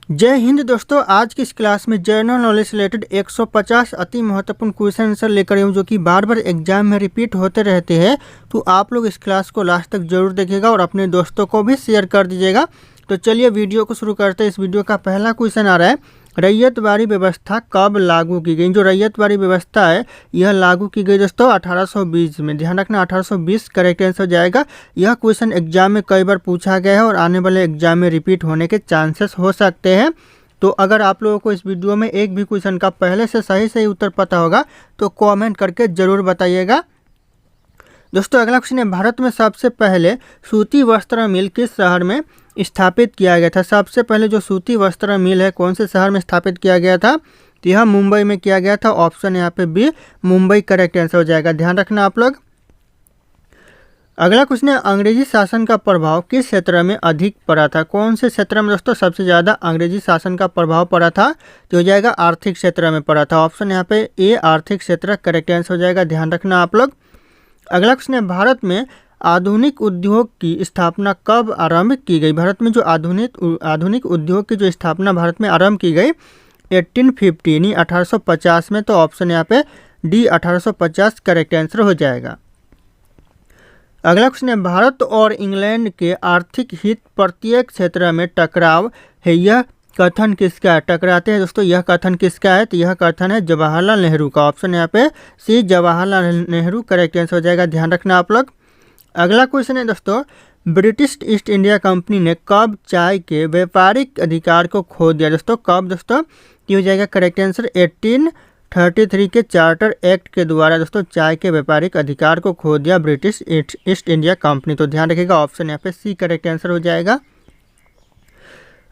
जय हिंद दोस्तों। आज की इस क्लास में जनरल नॉलेज से रिलेटेड 150 अति महत्वपूर्ण क्वेश्चन आंसर लेकर आऊँ जो कि बार बार एग्जाम में रिपीट होते रहते हैं। तो आप लोग इस क्लास को लास्ट तक जरूर देखिएगा और अपने दोस्तों को भी शेयर कर दीजिएगा। तो चलिए वीडियो को शुरू करते हैं। इस वीडियो का पहला क्वेश्चन आ रहा है, रैयतवाड़ी व्यवस्था कब लागू की गई। जो रैयतवाड़ी व्यवस्था है यह लागू की गई दोस्तों 1820 में। ध्यान रखना 1820 करेक्ट आंसर हो जाएगा। यह क्वेश्चन एग्जाम में कई बार पूछा गया है और आने वाले एग्जाम में रिपीट होने के चांसेस हो सकते हैं। तो अगर आप लोगों को इस वीडियो में एक भी क्वेश्चन का पहले से सही उत्तर पता होगा तो कॉमेंट करके ज़रूर बताइएगा। दोस्तों अगला क्वेश्चन है, भारत में सबसे पहले सूती वस्त्र मिल किस शहर में स्थापित किया गया था। सबसे पहले जो सूती वस्त्र मिल है कौन से शहर में स्थापित किया गया था, तो यह मुंबई में किया गया था। ऑप्शन यहाँ पे बी मुंबई करेक्ट आंसर हो जाएगा। ध्यान रखना आप लोग। अगला क्वेश्चन है, अंग्रेजी शासन का प्रभाव किस क्षेत्र में अधिक पड़ा था। कौन से क्षेत्र में दोस्तों सबसे ज़्यादा अंग्रेजी शासन का प्रभाव पड़ा था, तो हो जाएगा आर्थिक क्षेत्र में पड़ा था। ऑप्शन यहाँ पे ए आर्थिक क्षेत्र करेक्ट आंसर हो जाएगा। ध्यान रखना आप लोग। अगला क्वेश्चन है, भारत में आधुनिक उद्योग की स्थापना कब आरंभ की गई। भारत में जो आधुनिक उद्योग की जो स्थापना भारत में आरंभ की गई 1850 यानी 1850 में। तो ऑप्शन यहाँ पे डी 1850 करेक्ट आंसर हो जाएगा। अगला क्वेश्चन है, भारत और इंग्लैंड के आर्थिक हित प्रत्येक क्षेत्र में टकराव है, यह कथन किसका है। टकराते हैं दोस्तों, यह कथन किसका है, तो यह कथन है जवाहरलाल नेहरू का। ऑप्शन यहाँ पे सी जवाहरलाल नेहरू करेक्ट आंसर हो जाएगा। ध्यान रखना आप लोग। अगला क्वेश्चन है दोस्तों, ब्रिटिश ईस्ट इंडिया कंपनी ने कब चाय के व्यापारिक अधिकार को खो दिया। दोस्तों कब दोस्तों, ये हो जाएगा करेक्ट आंसर 1833 के चार्टर एक्ट के द्वारा दोस्तों चाय के व्यापारिक अधिकार को खो दिया ब्रिटिश ईस्ट इंडिया कंपनी। तो ध्यान रखिएगा ऑप्शन यहाँ पे सी करेक्ट आंसर हो जाएगा।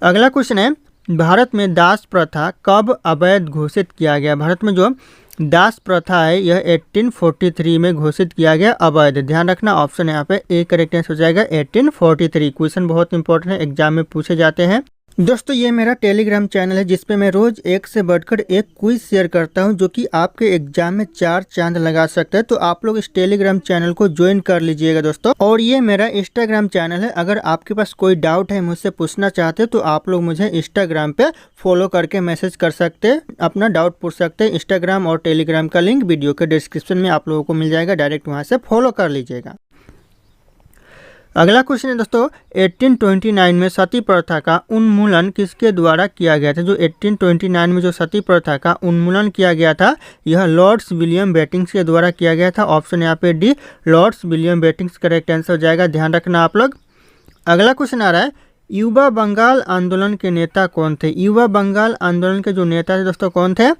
अगला क्वेश्चन है, भारत में दास प्रथा कब अवैध घोषित किया गया। भारत में जो दास प्रथा है यह 1843 में घोषित किया गया अवैध। ध्यान रखना ऑप्शन यहाँ पे ए करेक्ट आंसर हो जाएगा 1843। क्वेश्चन बहुत इंपॉर्टेंट है, एग्जाम में पूछे जाते हैं। दोस्तों ये मेरा टेलीग्राम चैनल है जिसपे मैं रोज एक से बढ़कर एक क्विज शेयर करता हूं जो कि आपके एग्जाम में 4 चांद लगा सकते हैं। तो आप लोग इस टेलीग्राम चैनल को ज्वाइन कर लीजिएगा दोस्तों। और ये मेरा इंस्टाग्राम चैनल है, अगर आपके पास कोई डाउट है मुझसे पूछना चाहते हैं तो आप लोग मुझे इंस्टाग्राम पे फॉलो करके मैसेज कर सकते हैं, अपना डाउट पूछ सकते हैं। इंस्टाग्राम और टेलीग्राम का लिंक वीडियो के डिस्क्रिप्शन में आप लोगों को मिल जाएगा, डायरेक्ट वहाँ से फॉलो कर लीजिएगा। अगला क्वेश्चन है दोस्तों, 1829 में सती प्रथा का उन्मूलन किसके द्वारा किया गया था। जो 1829 में जो सती प्रथा का उन्मूलन किया गया था यह लॉर्ड्स विलियम बेटिंग्स के द्वारा किया गया था। ऑप्शन यहाँ पे D lords William Bentinck correct answer हो जाएगा। ध्यान रखना आप लोग। अगला क्वेश्चन आ रहा है, युवा बंगाल आंदोलन के नेता कौन थे। युवा बंगाल आंदोलन के जो नेता थे दोस्तों कौन थे,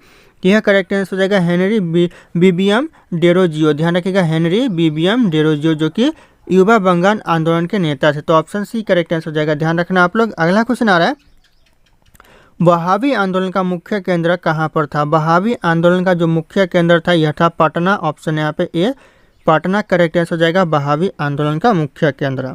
यह करेक्ट आंसर हो जाएगा हेनरी बीबीएम डेरोजियो। ध्यान रखिएगा हेनरी बीबीएम डेरोजियो जो कि युवा बंगाल आंदोलन के नेता थे। तो ऑप्शन सी करेक्ट आंसर हो जाएगा। ध्यान रखना आप लोग। अगला क्वेश्चन आ रहा है, वहाबी आंदोलन का मुख्य केंद्र कहाँ पर था। वहाबी आंदोलन का जो मुख्य केंद्र था यह था पटना। ऑप्शन यहाँ पे ए पटना करेक्ट आंसर हो जाएगा वहाबी आंदोलन का मुख्य केंद्र।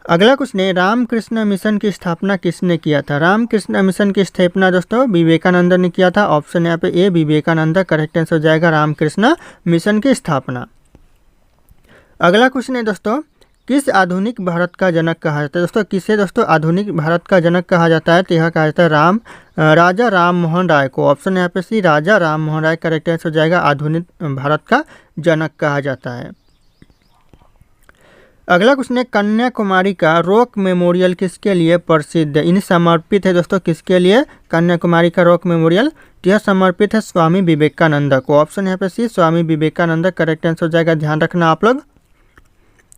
अगला क्वेश्चन है, रामकृष्ण मिशन की स्थापना किसने किया था। रामकृष्ण मिशन की स्थापना दोस्तों विवेकानंद ने किया था। ऑप्शन यहाँ पे ए विवेकानंद करेक्ट आंसर हो जाएगा रामकृष्ण मिशन की स्थापना। अगला क्वेश्चन है दोस्तों, किस आधुनिक भारत का जनक कहा जाता है। दोस्तों किसे दोस्तों आधुनिक भारत का जनक कहा जाता है, तो यह कहा जाता है राजा राम मोहन राय को। ऑप्शन यहाँ पे सी राजा राम मोहन राय करेक्ट आंसर हो जाएगा आधुनिक भारत का जनक कहा जाता है। अगला क्वेश्चन है, कन्याकुमारी का रॉक मेमोरियल किसके लिए प्रसिद्ध है। इन्हें समर्पित है दोस्तों किसके लिए, कन्याकुमारी का रॉक मेमोरियल यह समर्पित है स्वामी विवेकानंद को। ऑप्शन यहाँ पे सी स्वामी विवेकानंद करेक्ट आंसर हो जाएगा। ध्यान रखना आप लोग।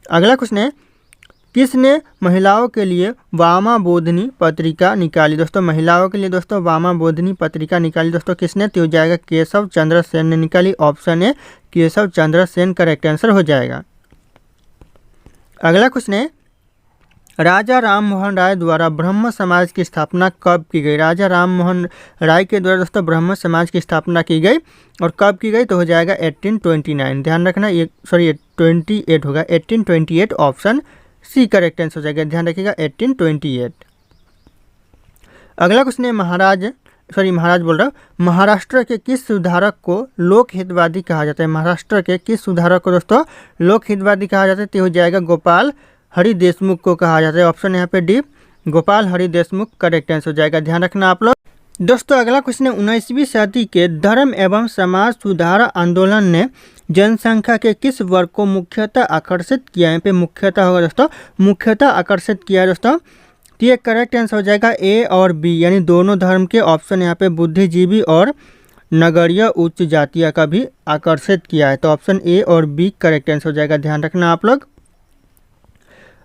अगला क्वेश्चन है, किसने महिलाओं के लिए वामा बोधिनी पत्रिका निकाली। दोस्तों महिलाओं के लिए दोस्तों वामा बोधिनी पत्रिका निकाली दोस्तों किसने, तो हो जाएगा केशव चंद्र सेन ने निकाली। Option A Keshav Chandra Sen correct answer हो जाएगा। अगला क्वेश्चन है, राजा राम मोहन राय द्वारा ब्रह्म समाज की स्थापना कब की गई। राजा राम मोहन राय के द्वारा दोस्तों ब्रह्म समाज की स्थापना की गई और कब की गई, तो हो जाएगा 1829। ध्यान रखना ये 28 होगा 1828। ऑप्शन सी करेक्ट आंसर हो जाएगा। ध्यान रखिएगा 1828। अगला क्वेश्चन है, महाराष्ट्र के किस सुधारक को लोक हितवादी कहा जाता है। महाराष्ट्र के किस सुधारक को दोस्तों लोक हितवादी कहा जाता है, तो हो जाएगा गोपाल हरि देशमुख को कहा जाता है। ऑप्शन यहाँ पे D Gopal Hari Deshmukh correct answer हो जाएगा, ध्यान रखना आप लोग। दोस्तों अगला क्वेश्चन है, 19वीं सदी के धर्म एवं समाज सुधार आंदोलन ने जनसंख्या के किस वर्ग को मुख्यतः आकर्षित किया। यहाँ पे मुख्यतः होगा दोस्तों, मुख्यतः आकर्षित किया दोस्तों। तो ये करेक्ट आंसर हो जाएगा ए और बी, यानी दोनों धर्म के ऑप्शन यहाँ पे बुद्धिजीवी और नगरीय उच्च जातिया का भी आकर्षित किया है। तो ऑप्शन ए और बी करेक्ट आंसर हो जाएगा, ध्यान रखना आप लोग।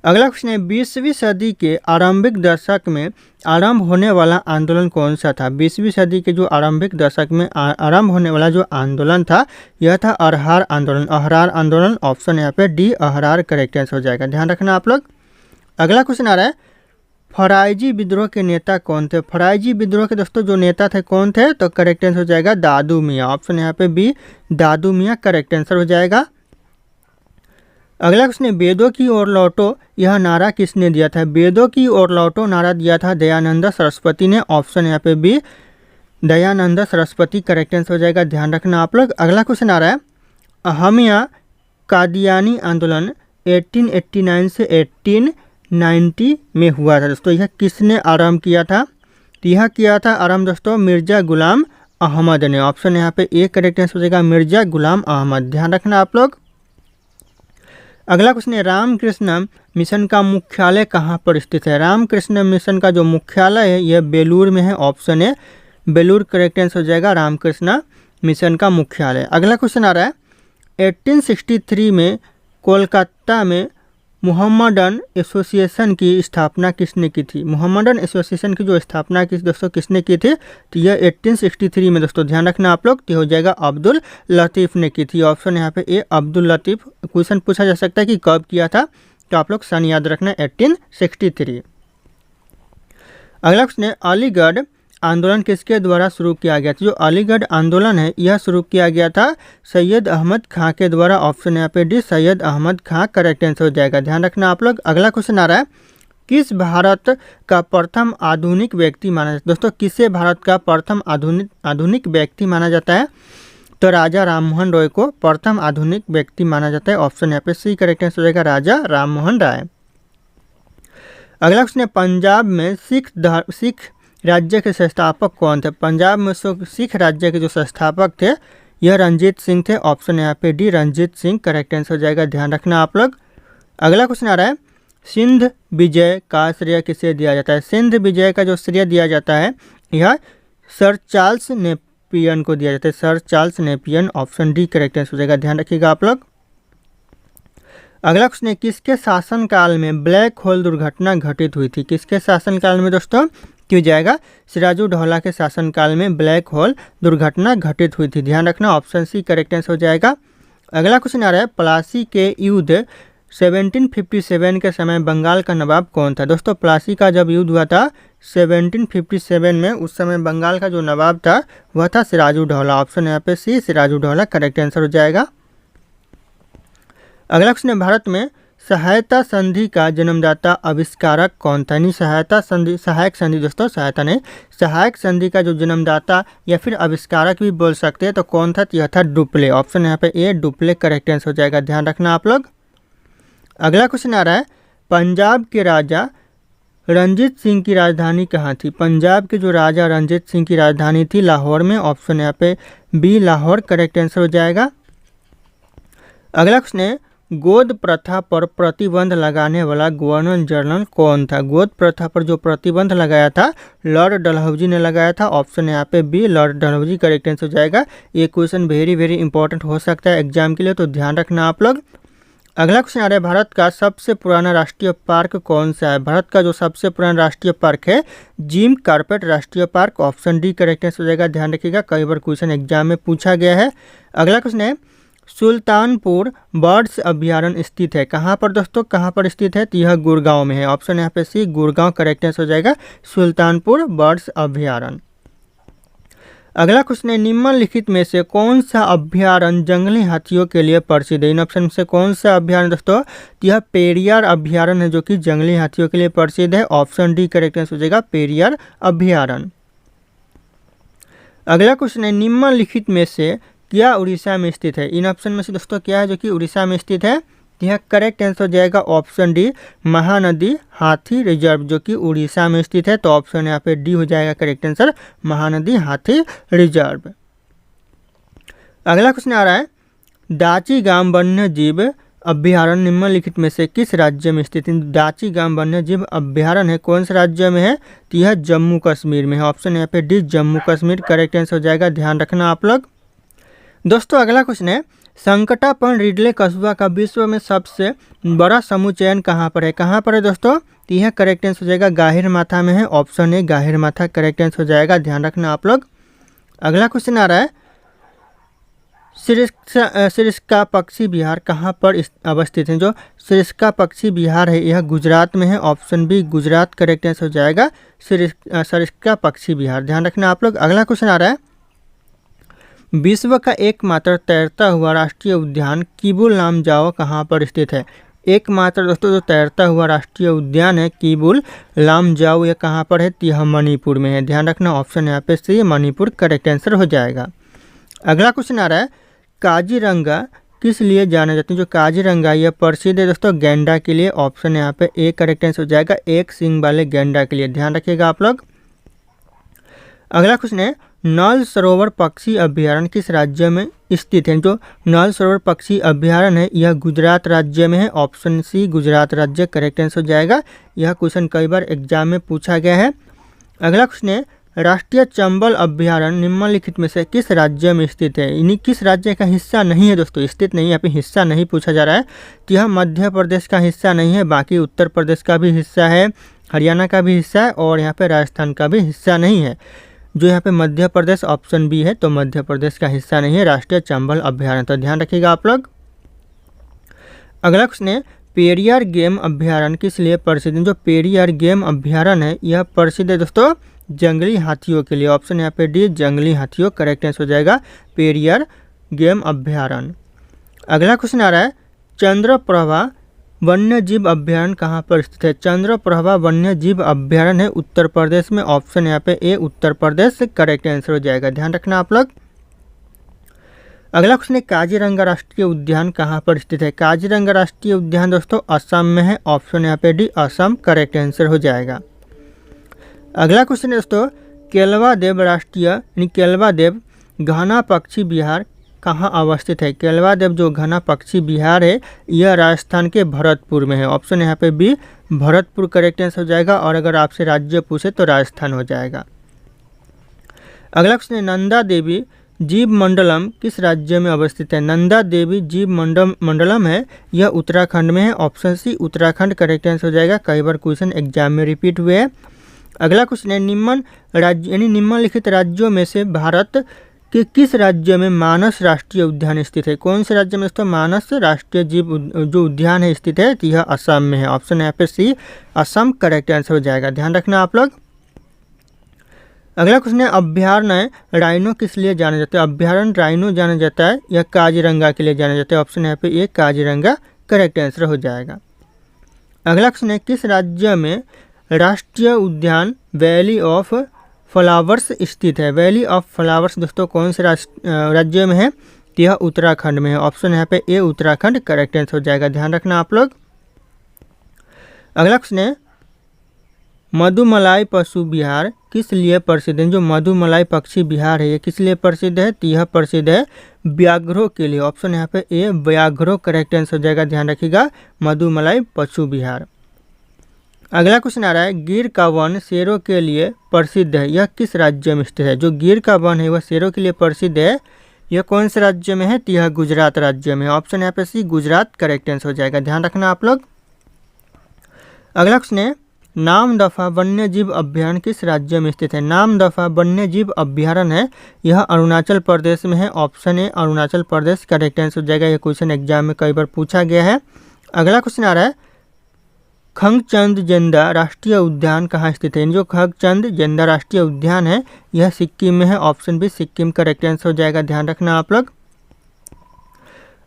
अगला क्वेश्चन है, 20वीं सदी के आरंभिक दशक में आरंभ होने वाला आंदोलन कौन सा था। 20वीं सदी के जो आरंभिक दशक में आरंभ होने वाला जो आंदोलन था यह था अरहार आंदोलन। अहरार आंदोलन, ऑप्शन यहाँ पे डी अहरार करेक्ट आंसर हो जाएगा, ध्यान रखना आप लोग। अगला क्वेश्चन आ रहा है, फराइजी विद्रोह के नेता कौन थे। फराइजी विद्रोह के दोस्तों जो नेता थे कौन थे, तो करेक्ट आंसर हो जाएगा दादू मियाँ, ऑप्शन यहाँ पे बी दादू मियाँ करेक्ट आंसर हो जाएगा। अगला क्वेश्चन है, वेदों की ओर लौटो यह नारा किसने दिया था। वेदों की ओर लौटो नारा दिया था दयानंद सरस्वती ने, ऑप्शन यहाँ पे B Dayanand Saraswati correct answer हो जाएगा, ध्यान रखना आप लोग। अगला क्वेश्चन आ रहा है, अहमिया कादियानी आंदोलन 1889 से 1890 में हुआ था दोस्तों, यह किसने आरंभ किया था। तो यह किया था आरंभ दोस्तों मिर्जा गुलाम अहमद ने, ऑप्शन यहाँ पे ए करेक्ट आंसर हो जाएगा मिर्जा गुलाम अहमद, ध्यान रखना आप लोग। अगला क्वेश्चन है, रामकृष्ण मिशन का मुख्यालय कहाँ पर स्थित है। रामकृष्ण मिशन का जो मुख्यालय है यह बेलूर में है, ऑप्शन है बेलूर करेक्ट आंसर हो जाएगा रामकृष्ण मिशन का मुख्यालय। अगला क्वेश्चन आ रहा है, 1863 में कोलकाता में मोहम्मडन एसोसिएशन की स्थापना किसने की थी। मोहम्मडन एसोसिएशन की जो स्थापना की दोस्तों किसने की थी, तो यह 1863 में दोस्तों, ध्यान रखना आप लोग। तो हो जाएगा अब्दुल लतीफ़ ने की थी, ऑप्शन यहाँ पे ए अब्दुल लतीफ़। क्वेश्चन पूछा जा सकता है कि कब किया था, तो आप लोग सन याद रखना 1863। अगला क्वेश्चन है, अलीगढ़ आंदोलन किसके द्वारा शुरू किया गया था। जो अलीगढ़ आंदोलन है यह शुरू किया गया था सैयद अहमद खां के द्वारा, ऑप्शन यहाँ पे डी सैयद अहमद खां करेक्ट आंसर हो जाएगा, ध्यान रखना आप लोग। अगला क्वेश्चन आ रहा है, किस भारत का प्रथम आधुनिक व्यक्ति माना जाता है। दोस्तों किसे भारत का प्रथम आधुनिक व्यक्ति माना जाता है, तो राजा राममोहन रॉय को प्रथम आधुनिक व्यक्ति माना जाता है, ऑप्शन यहाँ पे सी करेक्ट आंसर हो जाएगा राजा राममोहन राय। अगला क्वेश्चन है, पंजाब में सिख राज्य के संस्थापक कौन थे। पंजाब में सिख राज्य के जो संस्थापक थे यह रंजीत सिंह थे, ऑप्शन यहाँ पे D Ranjit Singh correct answer हो जाएगा, ध्यान रखना आप लोग। अगला क्वेश्चन आ रहा है, सिंध विजय का श्रेय किसे दिया जाता है। सिंध विजय का जो श्रेय दिया जाता है यह सर चार्ल्स नेपियन को दिया जाता है, sir Charles Nepean, option D correct answer हो जाएगा, ध्यान रखिएगा आप लोग। अगला क्वेश्चन है, किसके शासनकाल में ब्लैक होल दुर्घटना घटित हुई थी। किसके शासनकाल में दोस्तों, क्यों जाएगा सिराजुद्दौला के शासनकाल में ब्लैक होल दुर्घटना घटित हुई थी, ध्यान रखना, ऑप्शन सी करेक्ट आंसर हो जाएगा। अगला क्वेश्चन आ रहा है, प्लासी के युद्ध 1757 के समय बंगाल का नवाब कौन था। दोस्तों प्लासी का जब युद्ध हुआ था 1757 में, उस समय बंगाल का जो नवाब था वह था सिराजुद्दौला, ऑप्शन यहाँ पे सी सिराजुद्दौला करेक्ट आंसर हो जाएगा। अगला क्वेश्चन है, भारत में सहायता संधि का जन्मदाता आविष्कारक कौन था। यानी सहायक संधि दोस्तों, सहायता नहीं, सहायक संधि का जो जन्मदाता या फिर आविष्कारक भी बोल सकते हैं, तो कौन था, यह था डुप्ले, ऑप्शन यहाँ पे ए डुप्ले करेक्ट आंसर हो जाएगा, ध्यान रखना आप लोग। अगला क्वेश्चन आ रहा है, पंजाब के राजा रंजीत सिंह की राजधानी कहाँ थी। पंजाब के जो राजा रंजीत सिंह की राजधानी थी लाहौर में, ऑप्शन यहाँ पे बी लाहौर करेक्ट आंसर हो जाएगा। अगला क्वेश्चन है, गोद प्रथा पर प्रतिबंध लगाने वाला गवर्नर जनरल कौन था। गोद प्रथा पर जो प्रतिबंध लगाया था लॉर्ड डलहौजी ने लगाया था, ऑप्शन यहाँ पे B Lord Dalhousie correct answer हो जाएगा। ये क्वेश्चन वेरी इंपॉर्टेंट हो सकता है एग्जाम के लिए, तो ध्यान रखना आप लोग। अगला क्वेश्चन आ रहा है, भारत का सबसे पुराना राष्ट्रीय पार्क कौन सा है। भारत का जो सबसे पुराना राष्ट्रीय पार्क है जिम कॉर्बेट राष्ट्रीय park, option D correct answer हो जाएगा, ध्यान रखिएगा, कई बार क्वेश्चन एग्जाम में पूछा गया है। अगला क्वेश्चन है, सुल्तानपुर बर्ड्स अभ्यारण्य स्थित है कहाँ पर दोस्तों, कहाँ पर स्थित है, तो यह गुड़गांव में है, ऑप्शन यहाँ पे सी गुड़गांव करेक्ट आंसर हो जाएगा, सुल्तानपुर बर्ड्स अभ्यारण्य। अगला क्वेश्चन है, निम्नलिखित में से कौन सा अभ्यारण्य जंगली हाथियों के लिए प्रसिद्ध है। इन ऑप्शन में से कौन सा अभ्यारण्य दोस्तों, यह पेरियार अभ्यारण्य है जो कि जंगली हाथियों के लिए प्रसिद्ध है, ऑप्शन डी करेक्ट आंसर हो जाएगा, पेरियार अभ्यारण्य। अगला क्वेश्चन है, निम्नलिखित में से क्या उड़ीसा में स्थित है। इन ऑप्शन में से दोस्तों क्या है जो कि उड़ीसा में स्थित है, तो यहाँ करेक्ट आंसर हो जाएगा ऑप्शन डी, महानदी हाथी रिजर्व, जो कि उड़ीसा में स्थित है। तो ऑप्शन यहाँ पे डी हो जाएगा करेक्ट आंसर, महानदी हाथी रिजर्व। अगला क्वेश्चन आ रहा है, दाचीगाम वन्य जीव अभ्यारण्य निम्नलिखित में से किस राज्य में स्थित है? दाचीगाम वन्य जीव अभ्यारण्य है, कौन से राज्य में है? तो यह जम्मू कश्मीर में है। ऑप्शन यहाँ पे D, Jammu Kashmir correct answer हो जाएगा, ध्यान रखना आप लोग। दोस्तों अगला क्वेश्चन है, संकटापन रिडले कस्बा का विश्व में सबसे बड़ा समुच्चयन कहाँ पर है? कहाँ पर है दोस्तों? तो यह करेक्ट आंसर हो जाएगा गाहिरमाथा में है। ऑप्शन ए गाहिरमाथा करेक्ट आंसर हो जाएगा, ध्यान रखना आप लोग। अगला क्वेश्चन आ रहा है, सिरिस्का पक्षी विहार कहाँ पर अवस्थित है? जो सिरिस्का पक्षी विहार है यह गुजरात में है। Option B Gujarat correct answer हो जाएगा, सिरिस्का पक्षी विहार, ध्यान रखना आप लोग। अगला क्वेश्चन आ रहा है, विश्व का एकमात्र तैरता हुआ राष्ट्रीय उद्यान किबुल लामजाओ कहाँ पर स्थित है? एकमात्र दोस्तों जो तैरता हुआ राष्ट्रीय उद्यान है किबुल लामजाओ, यह कहाँ पर है? यह मणिपुर में है, ध्यान रखना। ऑप्शन यहाँ पे सी, मणिपुर करेक्ट आंसर हो जाएगा। अगला क्वेश्चन आ रहा है, काजीरंगा किस लिए जाना जाते हैं? जो काजीरंगा यह प्रसिद्ध है दोस्तों गैंडा के लिए। ऑप्शन यहाँ पे ए करेक्ट आंसर हो जाएगा, एक सींग वाले गैंडा के लिए, ध्यान रखिएगा आप लोग। अगला क्वेश्चन है, नल सरोवर पक्षी अभ्यारण्य किस राज्य में स्थित है? जो नल सरोवर पक्षी अभ्यारण्य है यह गुजरात राज्य में है। ऑप्शन सी गुजरात राज्य करेक्ट आंसर हो जाएगा। यह क्वेश्चन कई बार एग्जाम में पूछा गया है। अगला क्वेश्चन है, राष्ट्रीय चंबल अभ्यारण्य निम्नलिखित में से किस राज्य में स्थित है? यानी किस राज्य का हिस्सा नहीं है दोस्तों, स्थित नहीं है, यहाँ पे हिस्सा नहीं पूछा जा रहा है। तो यह मध्य प्रदेश का हिस्सा नहीं है, बाकी उत्तर प्रदेश का भी हिस्सा है, हरियाणा का भी हिस्सा है और यहाँ पे राजस्थान का भी हिस्सा नहीं है। जो यहाँ पे मध्य प्रदेश ऑप्शन बी है, तो मध्य प्रदेश का हिस्सा नहीं है राष्ट्रीय चंबल अभ्यारण्य, तो ध्यान रखिएगा आप लोग। अगला क्वेश्चन है, पेरियार गेम अभ्यारण्य किस लिए प्रसिद्ध है? जो पेरियार गेम अभ्यारण्य है यह प्रसिद्ध है दोस्तों जंगली हाथियों के लिए। ऑप्शन यहाँ पे डी, जंगली हाथियों करेक्ट आंसर हो जाएगा, पेरियार गेम अभ्यारण्य। अगला क्वेश्चन आ रहा है, चंद्रप्रभा वन्य जीव अभ्यारण्य कहाँ पर स्थित है? चंद्रप्रभा वन्य जीव अभ्यारण्य है उत्तर प्रदेश में। ऑप्शन यहाँ पे ए, उत्तर प्रदेश करेक्ट आंसर हो जाएगा, ध्यान रखना आप लोग। अगला क्वेश्चन है, काजीरंगा राष्ट्रीय उद्यान कहाँ पर स्थित है? काजीरंगा राष्ट्रीय उद्यान दोस्तों असम में है। ऑप्शन यहाँ पे डी, असम करेक्ट आंसर हो जाएगा। अगला क्वेश्चन है दोस्तों, केलवादेव राष्ट्रीय यानी केलवादेव घना पक्षी विहार कहाँ अवस्थित है? केलवादेव जो घना पक्षी विहार है यह राजस्थान के भरतपुर में है। ऑप्शन यहाँ पे बी, भरतपुर करेक्ट आंसर हो जाएगा। और अगर आपसे राज्य पूछे तो राजस्थान हो जाएगा। अगला क्वेश्चन है, नंदा देवी जीव मंडलम किस राज्य में अवस्थित है? नंदा देवी जीव मंडलम है यह उत्तराखंड में है। Option C Uttarakhand correct answer हो जाएगा, कई बार क्वेश्चन एग्जाम में रिपीट हुए हैं। अगला क्वेश्चन है, निम्नलिखित राज्यों में से भारत के किस राज्य में मानस राष्ट्रीय उद्यान स्थित है? कौन से राज्य में दोस्तों मानस राष्ट्रीय जीव जो उद्यान है स्थित है? तो यह असम में है। ऑप्शन यहाँ पे सी, असम करेक्ट आंसर हो जाएगा, ध्यान रखना आप लोग। अगला क्वेश्चन है, अभ्यारण्य राइनो किस लिए जाना जाता है? अभ्यारण्य राइनो जाना जाता है या काजीरंगा के लिए जाना जाता है? ऑप्शन यहाँ पे ए, काजीरंगा करेक्ट आंसर हो जाएगा। अगला क्वेश्चन है, किस राज्य में राष्ट्रीय उद्यान वैली ऑफ फ्लावर्स स्थित है? वैली ऑफ फ्लावर्स दोस्तों कौन से राज्य में है? तो यह उत्तराखंड में है। ऑप्शन यहाँ पे ए, उत्तराखंड करेक्ट आंसर हो जाएगा, ध्यान रखना आप लोग। अगला क्वेश्चन है, मधुमलाई पशु विहार किस लिए प्रसिद्ध है? जो मधुमलाई पक्षी विहार है ये किस लिए प्रसिद्ध है? तो यह प्रसिद्ध है व्याघ्रों के लिए। ऑप्शन यहाँ पे ए, व्याघ्रों करेक्ट आंसर हो जाएगा, ध्यान रखिएगा, मधुमलाई पशु विहार। अगला क्वेश्चन आ रहा है, गिर का वन शेरों के लिए प्रसिद्ध है यह किस राज्य में स्थित है? जो गिर का वन है वह शेरों के लिए प्रसिद्ध है, यह कौन से राज्य में है? तो यह गुजरात राज्य में है। ऑप्शन यहाँ पे सी, गुजरात करेक्ट आंसर हो जाएगा, ध्यान रखना आप लोग। अगला क्वेश्चन है, नामदफा वन्य जीव अभ्यारण्य किस राज्य में स्थित है? नामदफा वन्य जीव अभ्यारण्य है यह अरुणाचल प्रदेश में है। Option A, Arunachal Pradesh correct answer हो जाएगा। यह क्वेश्चन एग्जाम में कई बार पूछा गया है। अगला क्वेश्चन आ रहा है, खंगचंद जेंदा राष्ट्रीय उद्यान कहाँ स्थित है? जो खंगचंद जेंदा राष्ट्रीय उद्यान है यह सिक्किम में है। Option B, Sikkim correct answer हो जाएगा, ध्यान रखना आप लोग।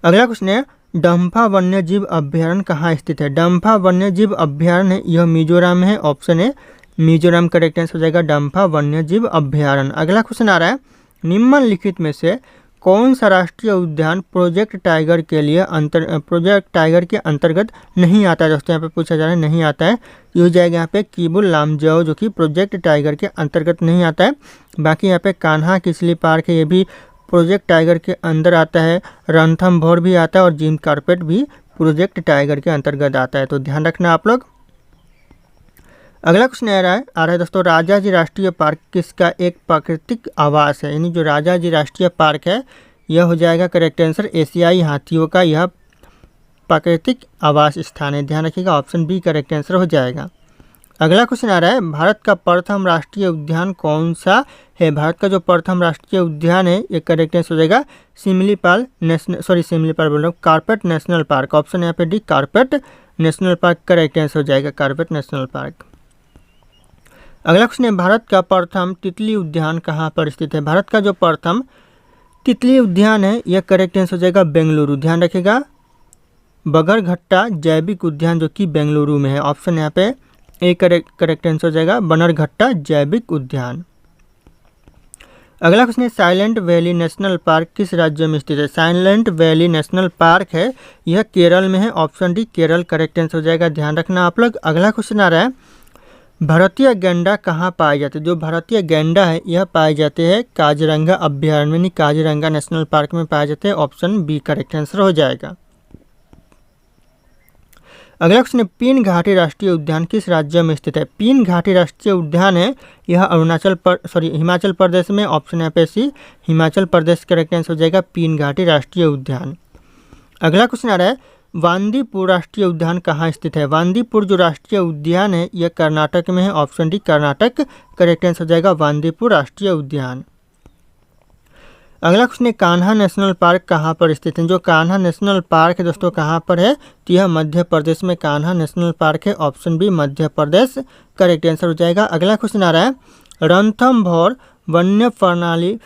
अगला क्वेश्चन है, डम्फा वन्य जीव अभ्यारण्य कहाँ स्थित है? डम्फा वन्य जीव अभ्यारण्य यह मिजोरम में है। Option A, Mizoram correct answer हो जाएगा, डम्फा वन्य जीव अभ्यारण्य। अगला क्वेश्चन आ रहा है, निम्नलिखित में से कौन सा राष्ट्रीय उद्यान प्रोजेक्ट टाइगर के अंतर्गत नहीं आता है। दोस्तों यहाँ पे पूछा जा रहा है नहीं आता है, ये हो जाएगा यहाँ पे किबुल लामजाओ जो कि प्रोजेक्ट टाइगर के अंतर्गत नहीं आता है। बाकी यहाँ पे कान्हा किसली पार्क है, ये भी प्रोजेक्ट टाइगर के अंदर आता है। रणथंभौर भी आता है और जिम कॉर्बेट भी प्रोजेक्ट टाइगर के अंतर्गत आता है, तो ध्यान रखना आप लोग। अगला क्वेश्चन आ रहा है दोस्तों, राजाजी राष्ट्रीय पार्क किसका एक प्राकृतिक आवास है। यानी जो राजाजी राष्ट्रीय पार्क है यह हो जाएगा करेक्ट आंसर एशियाई हाथियों का यह प्राकृतिक आवास स्थान है। ध्यान रखिएगा, ऑप्शन बी करेक्ट आंसर हो जाएगा। अगला क्वेश्चन आ रहा है, भारत का प्रथम राष्ट्रीय उद्यान कौन सा है। भारत का जो प्रथम राष्ट्रीय उद्यान है ये करेक्ट आंसर हो जाएगा कॉर्बेट नेशनल पार्क। ऑप्शन यहाँ पे D Corbett national park correct answer हो जाएगा, कॉर्बेट नेशनल पार्क। अगला क्वेश्चन है, भारत का प्रथम तितली उद्यान कहाँ पर स्थित है। भारत का जो प्रथम तितली उद्यान है यह करेक्ट आंसर हो जाएगा बेंगलुरु। ध्यान रखिएगा, बगरघट्टा जैविक उद्यान जो कि बेंगलुरु में है। ऑप्शन यहाँ पे ए करेक्ट आंसर हो जाएगा बगरघट्टा जैविक उद्यान। अगला क्वेश्चन है, साइलेंट वैली नेशनल पार्क किस राज्य में स्थित है। साइलेंट वैली नेशनल पार्क है यह केरल में है। Option D Kerala correct answer हो जाएगा, ध्यान रखना आप लोग। अगला क्वेश्चन आ रहा है, भारतीय गैंडा कहाँ पाए जाते हैं। जो भारतीय गैंडा है यह पाए जाते हैं काजीरंगा अभ्यारण्य यानी काजीरंगा नेशनल पार्क में पाए जाते हैं। ऑप्शन बी करेक्ट आंसर हो जाएगा। अगला क्वेश्चन है, पीन घाटी राष्ट्रीय उद्यान किस राज्य में स्थित है। पीन घाटी राष्ट्रीय उद्यान है यह हिमाचल प्रदेश में। ऑप्शन यहाँ पे सी हिमाचल प्रदेश करेक्ट आंसर हो जाएगा पीन घाटी राष्ट्रीय उद्यान। अगला क्वेश्चन आ रहा है, वांदीपुर राष्ट्रीय उद्यान कहाँ स्थित है। वांदीपुर जो राष्ट्रीय उद्यान है यह कर्नाटक में है। Option D Karnataka correct answer हो जाएगा वांदीपुर राष्ट्रीय उद्यान। अगला क्वेश्चन है, कान्हा नेशनल पार्क कहाँ पर स्थित है। जो कान्हा नेशनल पार्क है दोस्तों कहाँ पर है, तो यह मध्य प्रदेश में कान्हा नेशनल पार्क है। Option B Madhya Pradesh correct answer हो जाएगा। अगला क्वेश्चन आ रहा है, रणथंभौर वन्य प्राणी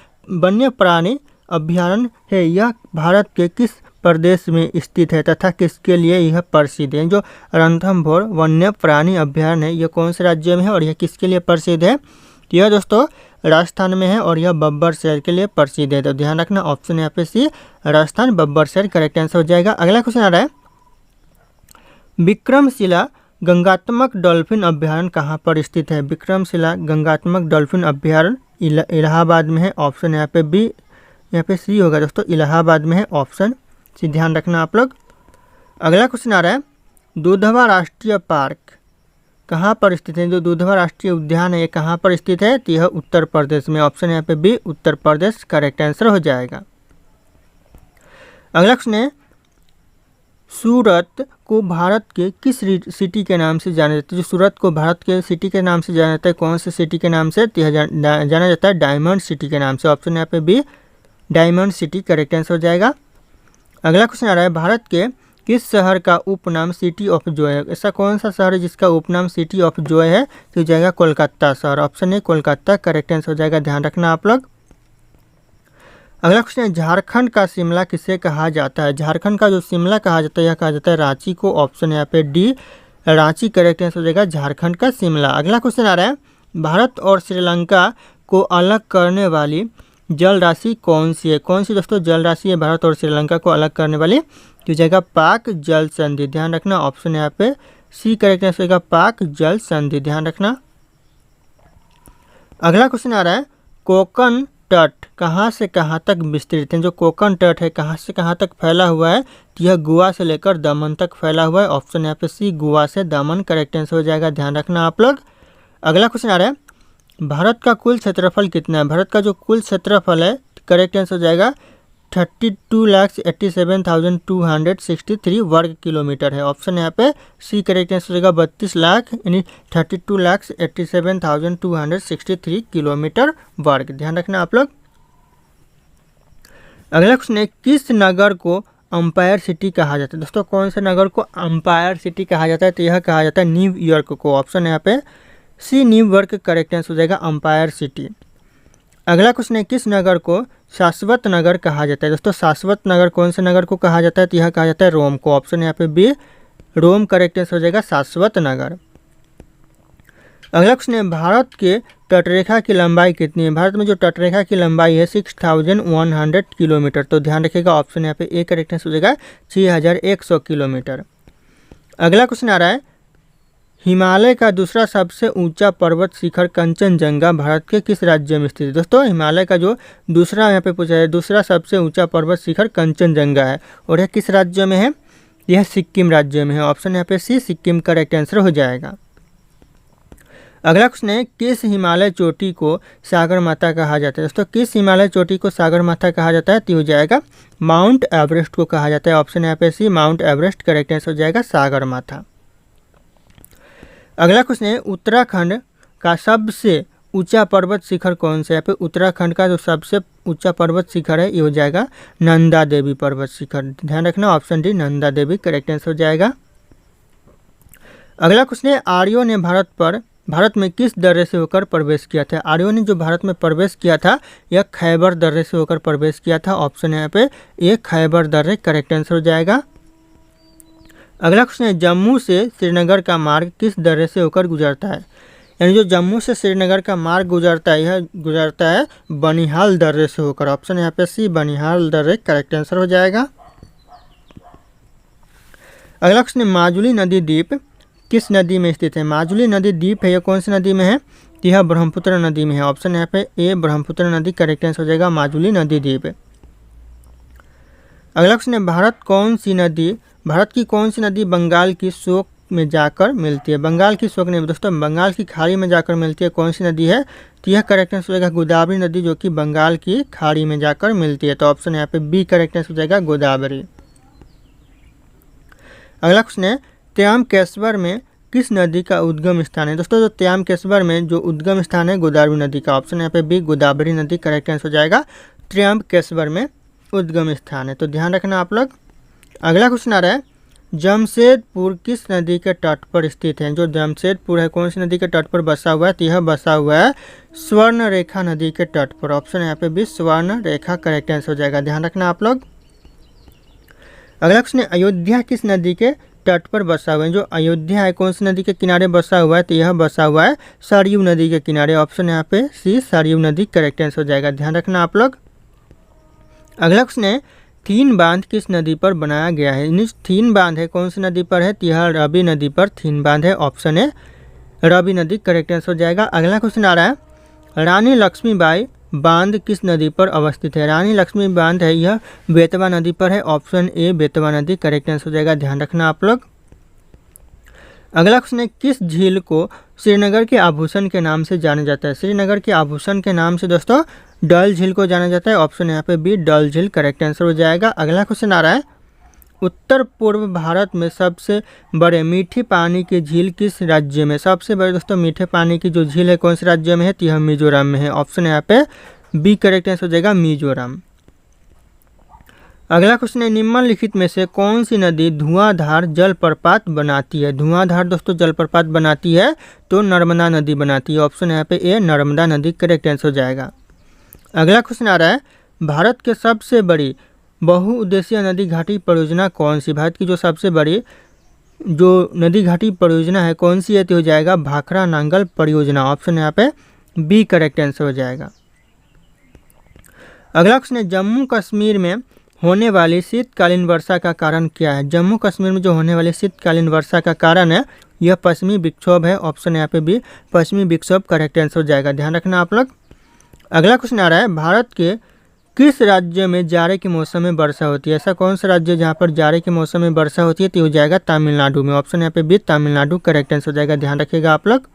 अभ्यारण्य है यह भारत के किस प्रदेश में स्थित है तथा किसके लिए यह प्रसिद्ध है। जो रणथंभौर वन्य प्राणी अभ्यारण्य है यह कौन से राज्य में है और यह किसके लिए प्रसिद्ध है। यह दोस्तों राजस्थान में है और यह बब्बर शहर के लिए प्रसिद्ध है, तो ध्यान रखना ऑप्शन यहाँ पे सी राजस्थान बब्बर शहर करेक्ट आंसर हो जाएगा। अगला क्वेश्चन आ रहा है, विक्रमशिला गंगात्मक डॉल्फिन अभ्यारण्य कहाँ पर स्थित है। विक्रमशिला गंगात्मक डॉल्फिन अभ्यारण्य इलाहाबाद में है। ऑप्शन यहाँ पे बी यहाँ पे सी होगा दोस्तों, इलाहाबाद में है। ऑप्शन सी ध्यान रखना आप लोग। अगला क्वेश्चन आ रहा है, दुधवा राष्ट्रीय पार्क कहाँ पर स्थित है। जो दुधवा राष्ट्रीय उद्यान है ये कहाँ पर स्थित है, तो यह उत्तर प्रदेश में। ऑप्शन यहाँ पे B Uttar Pradesh correct answer हो जाएगा। अगला क्वेश्चन है, सूरत को भारत के किस सिटी के नाम से जाना जाता है। जो सूरत को भारत के सिटी के नाम से जाना जाता है, कौन से सिटी के नाम से, तो यह जाना जाता है डायमंड सिटी के नाम से। ऑप्शन यहाँ पे B diamond city correct answer हो जाएगा। अगला क्वेश्चन आ रहा है, भारत के किस शहर का उपनाम सिटी ऑफ जॉय है। ऐसा कौन सा शहर है जिसका उपनाम सिटी ऑफ जॉय है, तो जाएगा कोलकाता शहर। ऑप्शन है कोलकाता करेक्ट आंसर हो जाएगा, ध्यान रखना आप लोग। अगला क्वेश्चन है, झारखंड का शिमला किसे कहा जाता है। झारखंड का जो शिमला कहा जाता है यह कहा जाता है रांची को। ऑप्शन यहाँ पे डी रांची करेक्ट आंसर हो जाएगा झारखंड का शिमला। अगला क्वेश्चन आ रहा है, भारत और श्रीलंका को अलग करने वाली जल राशि कौन सी है। कौन सी दोस्तों जल राशि है भारत और श्रीलंका को अलग करने वाली, तो जाएगा पाक जल संधि। ध्यान रखना ऑप्शन यहाँ पे सी करेक्ट आंसर होगा पाक जल संधि, ध्यान रखना। अगला क्वेश्चन आ रहा है, कोकण तट कहाँ से कहाँ तक विस्तृत है। जो कोकण तट है कहाँ से कहाँ तक फैला हुआ है, तो यह गोवा से लेकर दमन तक फैला हुआ है। ऑप्शन यहाँ पे सी गोवा से दमन करेक्ट आंसर हो जाएगा, ध्यान रखना आप लोग। अगला क्वेश्चन आ रहा है, भारत का कुल क्षेत्रफल कितना है। भारत का जो कुल क्षेत्रफल है करेक्ट आंसर हो जाएगा 32,87,263 वर्ग किलोमीटर है। ऑप्शन यहाँ पे सी करेक्ट आंसर हो जाएगा 32 लाख यानी 32,87,263 किलोमीटर वर्ग, ध्यान रखना आप लोग। अगला क्वेश्चन है, किस नगर को अंपायर सिटी कहा जाता है। दोस्तों कौन से नगर को अंपायर सिटी कहा जाता है, तो यह कहा जाता है न्यूयॉर्क को। ऑप्शन यहाँ पे सी न्यूयॉर्क करेक्ट आंसर हो जाएगा अंपायर सिटी। अगला क्वेश्चन है, किस नगर को शाश्वत नगर कहा जाता है। दोस्तों शाश्वत नगर कौन से नगर को कहा जाता है, तो यह कहा जाता है रोम को। ऑप्शन यहाँ पे बी रोम करेक्ट आंसर हो जाएगा शाश्वत नगर। अगला क्वेश्चन है, भारत के तटरेखा की लंबाई कितनी है? भारत में जो तटरेखा की लंबाई है 6100 किलोमीटर। तो ध्यान रखिएगा, ऑप्शन यहाँ पे ए करेक्ट आंसर हो जाएगा 6100 किलोमीटर। अगला क्वेश्चन आ रहा है, हिमालय का दूसरा सबसे ऊंचा पर्वत शिखर कंचनजंगा भारत के किस राज्य में स्थित है? दोस्तों, हिमालय का जो दूसरा यहाँ पे पूछा है, दूसरा सबसे ऊंचा पर्वत शिखर कंचनजंगा है, और यह किस राज्य में है? यह सिक्किम राज्य में है। ऑप्शन यहाँ पे सी, सिक्किम करेक्ट आंसर हो जाएगा। अगला क्वेश्चन है, किस हिमालय चोटी को सागर माता कहा जाता है? दोस्तों, किस हिमालय चोटी को सागर माता कहा जाता है? तो हो जाएगा माउंट एवरेस्ट को कहा जाता है। ऑप्शन यहाँ पे सी, माउंट एवरेस्ट करेक्ट आंसर हो जाएगा, सागर माता। अगला क्वेश्चन है, उत्तराखंड का सबसे ऊंचा पर्वत शिखर कौन सा है? यहाँ पे उत्तराखंड का जो सबसे ऊंचा पर्वत शिखर है ये हो जाएगा नंदा देवी पर्वत शिखर। ध्यान रखना, option D Nanda Devi correct answer हो जाएगा। अगला क्वेश्चन है, आर्यों ने भारत में किस दर्रे से होकर प्रवेश किया था? आर्यों ने जो भारत में प्रवेश किया था यह खैबर दर्रे से होकर प्रवेश किया था। ऑप्शन यहाँ पे ये खैबर दर्रे करेक्ट आंसर हो जाएगा। अगला क्वेश्चन है, जम्मू से श्रीनगर का मार्ग किस दर्रे से होकर गुजरता है? यानी जो जम्मू से श्रीनगर का मार्ग गुजरता है यह गुजरता है बनिहाल दर्रे से होकर। ऑप्शन यहाँ पे सी, बनिहाल दर्रे करेक्ट आंसर हो जाएगा। अगला क्वेश्चन है, माजुली नदी द्वीप किस नदी में स्थित है? माजुली नदी द्वीप है, यह कौन सी नदी में है? यह ब्रह्मपुत्र नदी में है। ऑप्शन यहाँ पे ए, ब्रह्मपुत्र नदी करेक्ट आंसर हो जाएगा, माजुली नदी द्वीप। अगला क्वेश्चन है, भारत की कौन सी नदी बंगाल की शोक में जाकर मिलती है? बंगाल की शोक नहीं दोस्तों, बंगाल की खाड़ी में जाकर मिलती है। कौन सी नदी है? तो यह करेक्ट आंसर हो जाएगा गोदावरी नदी, जो कि बंगाल की खाड़ी में जाकर मिलती है। तो ऑप्शन यहाँ पे बी करेक्ट आंसर हो जाएगा, गोदावरी। अगला क्वेश्चन है, त्र्यंबकेश्वर में किस नदी का उद्गम स्थान है? दोस्तों, जो त्र्यंबकेश्वर में जो उद्गम स्थान है गोदावरी नदी का। ऑप्शन यहाँ पे बी, गोदावरी नदी करेक्ट आंसर हो जाएगा, त्र्यंबकेश्वर में उद्गम स्थान है। तो ध्यान रखना आप लोग। अगला क्वेश्चन आ रहा है, जमशेदपुर किस नदी के तट पर स्थित है? जो जमशेदपुर है कौन सी नदी के तट पर बसा हुआ है? तो यह बसा हुआ है स्वर्ण रेखा नदी के तट पर। ऑप्शन यहाँ पे भी स्वर्ण रेखा करेक्ट आंसर हो जाएगा, ध्यान रखना आप लोग। अगला क्वेश्चन है, अयोध्या किस नदी के तट पर बसा हुआ है? जो अयोध्या है कौन सी नदी के किनारे बसा हुआ है? तो यह बसा हुआ है सरयू नदी के किनारे। ऑप्शन यहाँ पे सी, सरयू नदी करेक्ट आंसर हो जाएगा, ध्यान रखना आप लोग। अगला क्वेश्चन है, थीन बांध किस नदी पर बनाया गया है? थीन बांध है कौन सी नदी पर है? तो यह रवि नदी पर थीन बांध है। ऑप्शन है रवि नदी करेक्ट आंसर हो जाएगा। अगला क्वेश्चन आ रहा है, रानी लक्ष्मीबाई बांध किस नदी पर अवस्थित है? रानी लक्ष्मी बांध है यह बेतवा नदी पर है। ऑप्शन ए, बेतवा नदी करेक्ट आंसर हो जाएगा, ध्यान रखना आप लोग। अगला क्वेश्चन है, किस झील को श्रीनगर के आभूषण के नाम से जाना जाता है? श्रीनगर के आभूषण के नाम से दोस्तों डल झील को जाना जाता है। ऑप्शन यहाँ पे बी, डल झील करेक्ट आंसर हो जाएगा। अगला क्वेश्चन आ रहा है, उत्तर पूर्व भारत में सबसे बड़े मीठे पानी की झील किस राज्य में? सबसे बड़े दोस्तों मीठे पानी की जो झील है कौन से राज्य में है? तो यह मिजोरम में है। ऑप्शन यहाँ पे बी करेक्ट आंसर हो जाएगा, मिजोरम। अगला क्वेश्चन है, निम्नलिखित में से कौन सी नदी धुआंधार जलप्रपात बनाती है? धुआंधार दोस्तों जलप्रपात बनाती है तो नर्मदा नदी बनाती है। ऑप्शन यहाँ पे ए, नर्मदा नदी करेक्ट आंसर हो जाएगा। अगला क्वेश्चन आ रहा है, भारत के सबसे बड़ी बहुउद्देशीय नदी घाटी परियोजना कौन सी? भारत की जो सबसे बड़ी जो नदी घाटी परियोजना है कौन सी है? तो हो जाएगा भाखड़ा नांगल परियोजना। ऑप्शन यहाँ पे बी करेक्ट आंसर हो जाएगा। अगला क्वेश्चन है, जम्मू कश्मीर में होने वाली शीतकालीन वर्षा का कारण क्या है? जम्मू कश्मीर में जो होने वाली शीतकालीन वर्षा का कारण है यह पश्चिमी विक्षोभ है। ऑप्शन यहाँ पे भी पश्चिमी विक्षोभ करेक्ट आंसर हो जाएगा, ध्यान रखना आप लोग। अगला क्वेश्चन आ रहा है, भारत के किस राज्य में जाड़े के मौसम में वर्षा होती है? ऐसा कौन सा राज्य जहाँ पर जाड़े के मौसम में वर्षा होती है? तो हो जाएगा तमिलनाडु में। ऑप्शन यहाँ पे भी तमिलनाडु करेक्ट आंसर हो जाएगा, ध्यान रखिएगा आप लोग।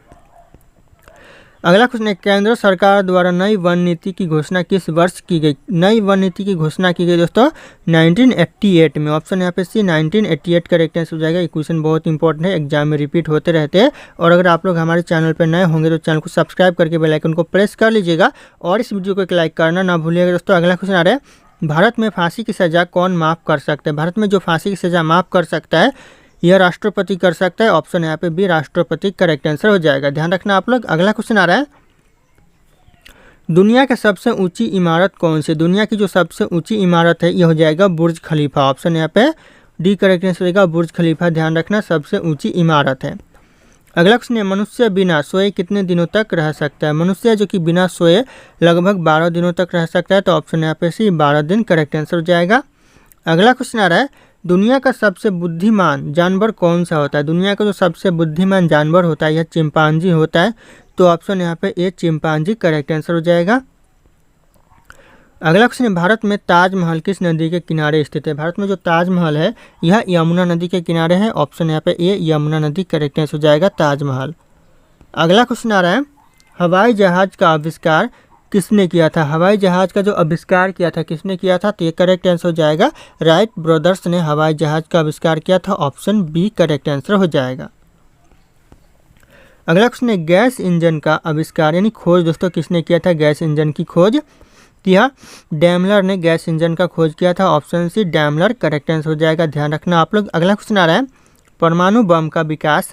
अगला क्वेश्चन है, केंद्र सरकार द्वारा नई वन नीति की घोषणा किस वर्ष की गई? नई वन नीति की घोषणा की गई दोस्तों 1988 में। ऑप्शन यहाँ पे सी, 1988 करेक्ट आंसर हो जाएगा। ये क्वेश्चन बहुत इंपॉर्टेंट है, एग्जाम में रिपीट होते रहते हैं। और अगर आप लोग हमारे चैनल पर नए होंगे तो चैनल को सब्सक्राइब करके बेल आइकन को प्रेस कर लीजिएगा और इस वीडियो को एक लाइक करना ना भूलिएगा दोस्तों। अगला क्वेश्चन आ रहा है, भारत में फांसी की सज़ा कौन माफ़ कर सकता है? भारत में जो फांसी की सज़ा माफ़ कर सकता है यह राष्ट्रपति कर सकता है। ऑप्शन यहाँ पे भी राष्ट्रपति करेक्ट आंसर हो जाएगा, ध्यान रखना आप लोग। अगला क्वेश्चन आ रहा है, दुनिया की सबसे ऊंची इमारत कौन सी? दुनिया की जो सबसे ऊंची इमारत है यह हो जाएगा बुर्ज खलीफा। ऑप्शन यहाँ पे डी करेक्ट आंसर हो जाएगा, बुर्ज खलीफा, ध्यान रखना सबसे ऊंची इमारत है। अगला क्वेश्चन है, मनुष्य बिना सोए कितने दिनों तक रह सकता है? मनुष्य जो कि बिना सोए लगभग 12 दिनों तक रह सकता है, तो ऑप्शन यहाँ पे सी 12 दिन करेक्ट आंसर हो जाएगा। अगला क्वेश्चन आ रहा है, दुनिया का सबसे बुद्धिमान जानवर कौन सा होता है? दुनिया का जो सबसे बुद्धिमान जानवर होता है यह चिंपांजी होता है, तो ऑप्शन यहाँ पे ए चिंपांजी करेक्ट आंसर हो जाएगा। अगला क्वेश्चन है, भारत में ताजमहल किस नदी के किनारे स्थित है? भारत में जो ताजमहल है यह यमुना नदी के किनारे है, ऑप्शन यहाँ पे ए यमुना नदी करेक्ट आंसर हो जाएगा ताजमहल। अगला क्वेश्चन आ रहा है, हवाई जहाज का आविष्कार किसने किया था? हवाई जहाज का जो आविष्कार किया था किसने किया था? तो ये करेक्ट आंसर हो जाएगा राइट ब्रदर्स ने हवाई जहाज का आविष्कार किया था, ऑप्शन बी करेक्ट आंसर हो जाएगा। अगला क्वेश्चन है, गैस इंजन का आविष्कार यानी खोज दोस्तों किसने किया था? गैस इंजन की खोज यह डैमलर ने गैस इंजन का खोज किया था, option C Daimler correct answer हो जाएगा, ध्यान रखना आप लोग। अगला क्वेश्चन आ रहा है, परमाणु बम का विकास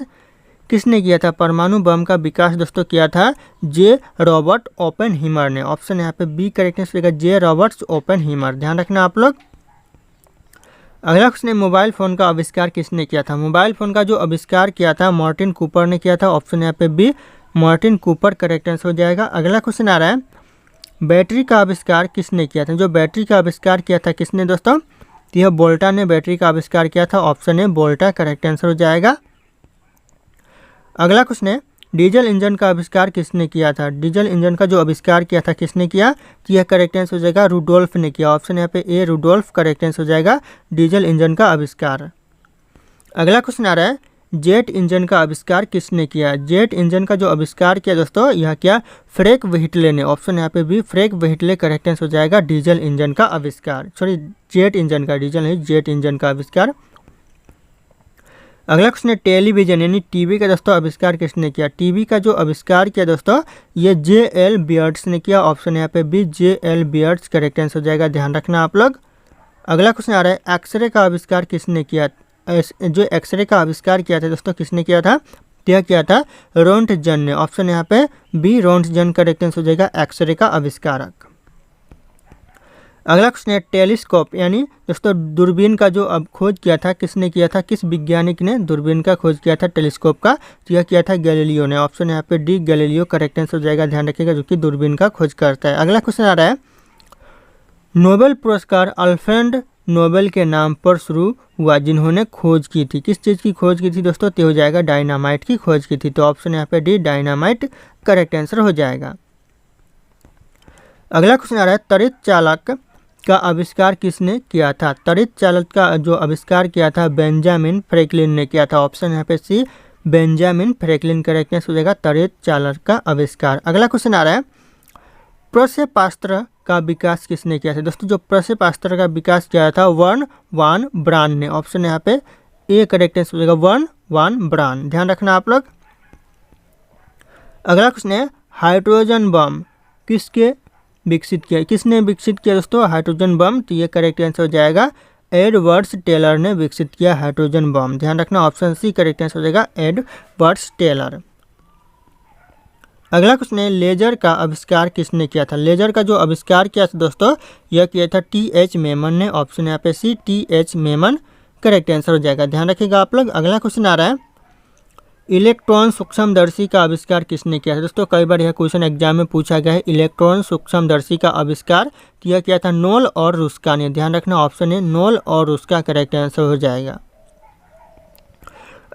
किसने किया था? परमाणु बम का विकास दोस्तों किया था जे रॉबर्ट ओपेनहीमर ने, ऑप्शन यहाँ पे बी करेक्ट आंसर होगा जे रॉबर्ट ओपेनहीमर, ध्यान रखना आप लोग। अगला क्वेश्चन है, मोबाइल फ़ोन का आविष्कार किसने किया था? मोबाइल फ़ोन का जो आविष्कार किया था मार्टिन कूपर ने किया था, ऑप्शन यहाँ पे B Martin Cooper correct answer हो जाएगा। अगला क्वेश्चन आ रहा है, बैटरी का आविष्कार किसने किया था? जो बैटरी का आविष्कार किया था किसने दोस्तों? तो यह बोल्टा ने बैटरी का आविष्कार किया था, ऑप्शन ए बोल्टा करेक्ट आंसर हो जाएगा। अगला क्वेश्चन है, डीजल इंजन का आविष्कार किसने किया था? डीजल इंजन का जो आविष्कार किया था किसने किया? तो यह करेक्ट आंसर हो जाएगा रुडोल्फ ने किया, ऑप्शन यहाँ पे ए रुडोल्फ करेक्ट आंसर हो जाएगा डीजल इंजन का आविष्कार। अगला क्वेश्चन आ रहा है, जेट इंजन का आविष्कार किसने किया? जेट इंजन का जो आविष्कार किया दोस्तों यह क्या? फ्रैंक व्हिटले ने, ऑप्शन यहाँ पे भी फ्रैंक व्हिटले करेक्ट आंसर हो जाएगा डीजल इंजन का आविष्कार, सॉरी जेट इंजन का, डीजल नहीं जेट इंजन का आविष्कार। अगला क्वेश्चन है, टेलीविजन यानी टीवी का दोस्तों आविष्कार किसने किया? टीवी का जो आविष्कार किया दोस्तों ये जे.एल. बियर्ड्स ने किया, ऑप्शन यहाँ पे भी जे.एल. बियर्ड्स करेक्ट आंसर हो जाएगा, ध्यान रखना आप लोग। अगला क्वेश्चन आ रहा है, एक्सरे का आविष्कार किसने किया? जो एक्सरे का आविष्कार किया था दोस्तों किसने किया था? यह किया था रोंटजन ने, ऑप्शन यहाँ पे बी रोंटजन करेक्ट आंसर हो जाएगा एक्सरे का आविष्कारक। अगला क्वेश्चन है, टेलीस्कोप यानी दोस्तों दूरबीन का जो अब खोज किया था किसने किया था? किस वैज्ञानिक ने दूरबीन का खोज किया था टेलीस्कोप का? तो यह किया था गैलीलियो ने, ऑप्शन यहाँ पे डी गैलीलियो करेक्ट आंसर हो जाएगा, ध्यान रखिएगा जो कि दूरबीन का खोज करता है। अगला क्वेश्चन आ रहा है, नोबेल पुरस्कार अल्फ्रेड नोबेल के नाम पर शुरू हुआ जिन्होंने खोज की थी, किस चीज़ की खोज की थी दोस्तों? तो हो जाएगा डायनामाइट की खोज की थी, तो ऑप्शन यहाँ पे डी डायनामाइट करेक्ट आंसर हो जाएगा। अगला क्वेश्चन आ रहा है, त्वरित चालक का आविष्कार किसने किया था? त्वरित चालक का जो आविष्कार किया था बेंजामिन फ्रैंकलिन ने किया था, ऑप्शन यहाँ पे सी बेंजामिन फ्रैंकलिन करेक्ट आंसर हो जाएगा त्वरित चालक का आविष्कार। अगला क्वेश्चन आ रहा है, प्रक्षेपास्त्र का विकास किसने किया था? दोस्तों जो प्रक्षेपास्त्र का विकास किया था वर्न वान ब्रान ने, ऑप्शन यहाँ पे ए करेक्ट आंसर हो जाएगा वर्न वान ब्रान, ध्यान रखना आप लोग। अगला क्वेश्चन है, हाइड्रोजन बम किसने विकसित किया दोस्तों हाइड्रोजन बम? तो ये करेक्ट आंसर हो जाएगा एडवर्ड्स टेलर ने विकसित किया हाइड्रोजन बम, ध्यान रखना ऑप्शन सी करेक्ट आंसर हो जाएगा एडवर्ड्स टेलर। अगला क्वेश्चन है, लेजर का आविष्कार किसने किया था? लेजर का जो आविष्कार किया था दोस्तों यह किया था टी.एच. मेमन ने, ऑप्शन यहाँ पे सी टी.एच. मेमन करेक्ट आंसर हो जाएगा, ध्यान रखिएगा आप लोग। अगला क्वेश्चन आ रहा है, इलेक्ट्रॉन सूक्ष्मदर्शी का आविष्कार किसने किया था? दोस्तों कई बार यह क्वेश्चन एग्जाम में पूछा गया है, इलेक्ट्रॉन सूक्ष्मदर्शी का आविष्कार किया था नोल और रुस्का ने, ध्यान रखना ऑप्शन है नोल और रुस्का करेक्ट आंसर हो जाएगा।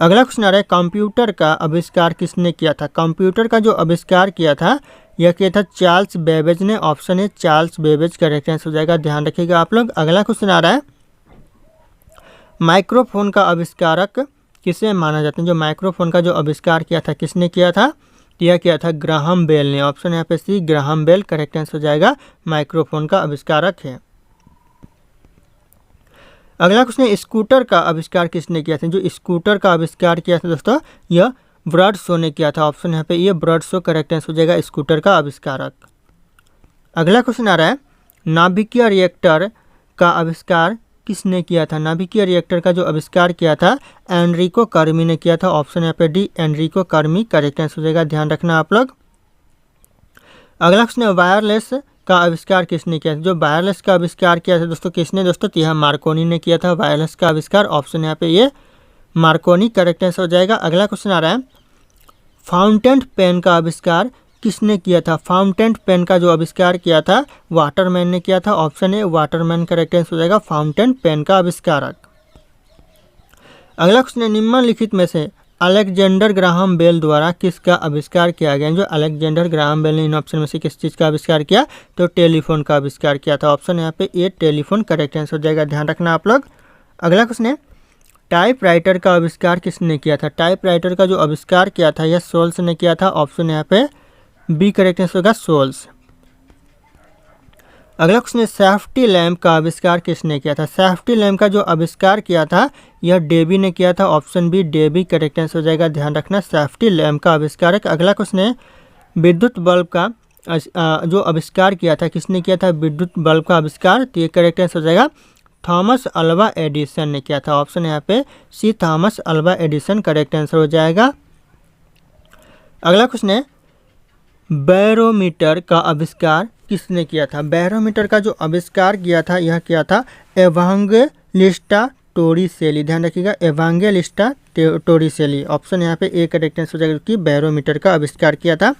अगला क्वेश्चन आ रहा है, कंप्यूटर का आविष्कार किसने किया था? कंप्यूटर का जो आविष्कार किया था यह किया था चार्ल्स बेबेज ने, ऑप्शन है चार्ल्स बेबेज करेक्ट आंसर हो जाएगा, ध्यान रखिएगा आप लोग। अगला क्वेश्चन आ रहा है, माइक्रोफोन का आविष्कारक किसे माना जाता है? जो माइक्रोफोन का जो आविष्कार किया था किसने किया था? यह किया था ग्राहम बेल ने, ऑप्शन यहाँ पे सी ग्राहम बेल करेक्ट आंसर हो जाएगा, माइक्रोफोन का आविष्कारक है। अगला क्वेश्चन है, स्कूटर का आविष्कार किसने किया था? जो स्कूटर का आविष्कार किया था दोस्तों यह ब्रडशो ने किया था, ऑप्शन यहाँ पे ये ब्रडशो करेक्ट आंसर हो जाएगा स्कूटर का आविष्कारक। अगला क्वेश्चन आ रहा है, नाभिकीय रिएक्टर का आविष्कार किसने किया था? नाभिकीय रिएक्टर का जो आविष्कार किया था एनरिको कर्मी ने किया था, ऑप्शन यहाँ पे डी एनरिको कर्मी करेक्ट आंसर हो जाएगा, ध्यान रखना आप लोग। अगला क्वेश्चन है, वायरलेस का आविष्कार किसने किया था? जो वायरलेस का आविष्कार किया था दोस्तों किसने? दोस्तों तो यह मार्कोनी ने किया था वायरलेस का आविष्कार, ऑप्शन यहाँ पे ये मार्कोनी करेक्ट आंसर हो जाएगा। अगला क्वेश्चन आ रहा है, फाउंटेन पेन का आविष्कार किसने किया था? फाउंटेन पेन का जो आविष्कार किया था वाटरमैन ने किया था। Option A Waterman correct answer हो जाएगा फाउंटेन पेन का आविष्कारक। अगला क्वेश्चन है, निम्नलिखित में से अलेक्जेंडर ग्राहम बेल द्वारा किसका आविष्कार किया गया? जो अलेक्जेंडर ग्राहम बेल ने इन ऑप्शन में से किस चीज़ का आविष्कार किया? तो टेलीफोन का आविष्कार किया था। ऑप्शन यहाँ पे ए टेलीफोन करेक्ट आंसर हो जाएगा, ध्यान रखना आप लोग। अगला क्वेश्चन है, टाइपराइटर का आविष्कार किसने किया था? टाइपराइटर का जो आविष्कार किया था यह सोल्स ने किया था। ऑप्शन यहाँ पे बी करेक्ट आंसर होगा सोल्स। अगला क्वेश्चन है, सेफ्टी लैम्प का आविष्कार किसने किया था? सेफ्टी लैम्प का जो आविष्कार किया था यह डेबी ने किया था। Option B Davy correct answer हो जाएगा, ध्यान रखना सेफ्टी लैम्प का आविष्कारक। अगला क्वेश्चन है, विद्युत बल्ब का जो आविष्कार किया था किसने किया था? विद्युत बल्ब का आविष्कार, तो ये करेक्ट आंसर हो जाएगा थॉमस अल्वा एडिसन ने किया था। ऑप्शन यहाँ पे C Thomas Alva Edison correct answer हो जाएगा। अगला क्वेश्चन है, बैरोमीटर का आविष्कार किसने किया था? बैरोमीटर का जो आविष्कार किया था यह किया था एवांजेलिस्टा टोरिसेली, ध्यान रखिएगा एवांजेलिस्टा टोरिसेली। ऑप्शन यहाँ पे ए करेक्ट आंसर हो जाएगा कि बैरोमीटर का आविष्कार किया था।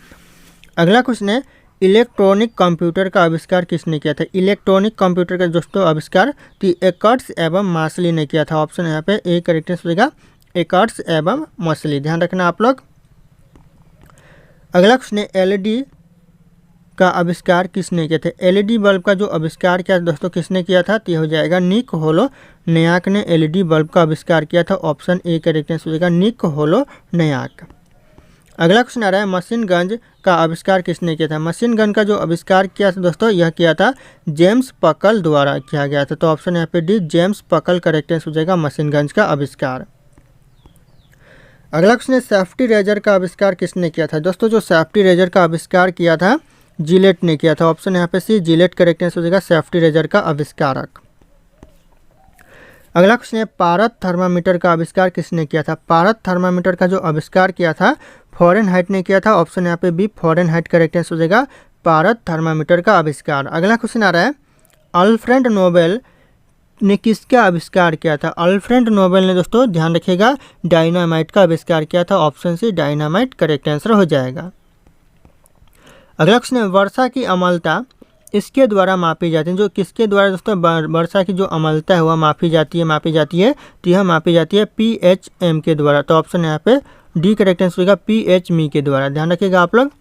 अगला क्वेश्चन है, इलेक्ट्रॉनिक कंप्यूटर का आविष्कार किसने किया था? इलेक्ट्रॉनिक कंप्यूटर का दोस्तों आविष्कार तो एकर्ट्स एवं मास्ली ने किया था। ऑप्शन यहाँ पे ए करेक्ट आंसर हो जाएगा एकर्ट्स एवं मास्ली, ध्यान रखना आप लोग। अगला क्वेश्चन है, एलईडी का आविष्कार किसने किया था? एलईडी बल्ब का जो आविष्कार किया दोस्तों किसने किया था? तो यह हो जाएगा निक होलो नयाक ने एलईडी बल्ब का आविष्कार किया था। ऑप्शन ए करेक्ट आंसर हो जाएगा निक होलो नयाक। अगला क्वेश्चन आ रहा है, मशीन गन का आविष्कार किसने किया था? मशीन गन का जो आविष्कार किया था दोस्तों यह किया था जेम्स पकल द्वारा किया गया था। तो ऑप्शन यहाँ पे डी जेम्स पकल करेक्ट आंसर हो जाएगा मशीन गन का आविष्कार। अगला क्वेश्चन है, सेफ्टी रेजर का आविष्कार किसने किया था? दोस्तों जो सेफ्टी रेजर का आविष्कार किया था जिलेट ने किया था। ऑप्शन यहाँ पे सी जिलेट करेक्ट आंसर हो जाएगा सेफ्टी रेजर का आविष्कारक। अगला क्वेश्चन है, पारद थर्मामीटर का आविष्कार किसने किया था? पारद थर्मामीटर का जो आविष्कार किया था फॉरेनहाइट ने किया था। ऑप्शन यहाँ पे बी फॉरेनहाइट करेक्ट आंसर हो जाएगा पारद थर्मामीटर का आविष्कार। अगला क्वेश्चन आ रहा है, अल्फ्रेड नोबेल ने किसका आविष्कार किया था? अल्फ्रेड नोबेल ने दोस्तों ध्यान रखिएगा डायनामाइट का आविष्कार किया था। Option C dynamite correct answer हो जाएगा। अगला क्वेश्चन है, वर्षा की अम्लता इसके द्वारा मापी जाती है। जो किसके द्वारा दोस्तों वर्षा की जो अम्लता है वह मापी जाती है तो यह मापी जाती है पीएचएम के द्वारा। तो ऑप्शन यहाँ पे डी करेक्ट आंसर होगा पीएचमी के द्वारा, ध्यान रखिएगा आप लोग।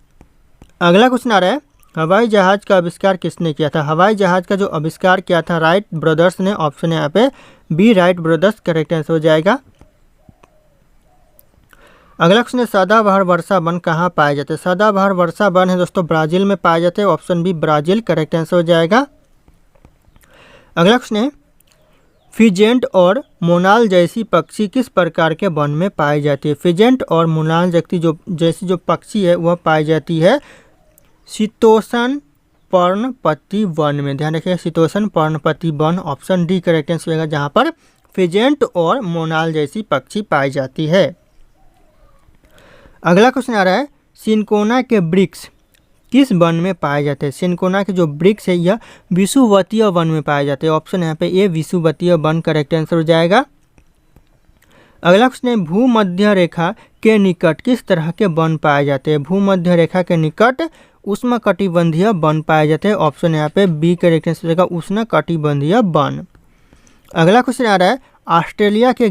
अगला क्वेश्चन आ रहा है, हवाई जहाज का आविष्कार किसने किया था? हवाई जहाज का जो आविष्कार किया था राइट ब्रदर्स ने। ऑप्शन यहाँ पे B Wright brothers correct answer हो जाएगा। अगला क्वेश्चन है, सदाबहार वर्षा वन कहाँ पाए जाते हैं? सदाबहार वर्षा वन है दोस्तों ब्राज़ील में पाए जाते हैं। Option B Brazil correct answer हो जाएगा। अगला क्वेश्चन है, फिजेंट और मोनाल जैसी पक्षी किस प्रकार के वन में पाई जाती है? फिजेंट और मोनाल जैसी जो पक्षी है वह पाई जाती है शीतोष्ण पर्णपति वन में, ध्यान रखिएगा शीतोष्ण पर्णपति वन। ऑप्शन डी करेक्ट आंसर होगा जहाँ पर फिजेंट और मोनाल जैसी पक्षी पाई जाती है। अगला क्वेश्चन आ रहा है, सिनकोना के वृक्ष किस वन में पाए जाते हैं? सिनकोना के जो वृक्ष है यह विषुवतीय वन में पाए जाते हैं। ऑप्शन यहाँ पे ए विषुवतीय वन करेक्ट आंसर हो जाएगा। अगला क्वेश्चन है, भूमध्य रेखा के निकट किस तरह के वन पाए जाते हैं? भूमध्य रेखा के निकट उष्णकटिबंधीय वन पाए जाते हैं। ऑप्शन यहाँ पे बी करेक्ट आंसर हो जाएगा उष्णकटिबंधीय वन। अगला क्वेश्चन आ रहा है, ऑस्ट्रेलिया के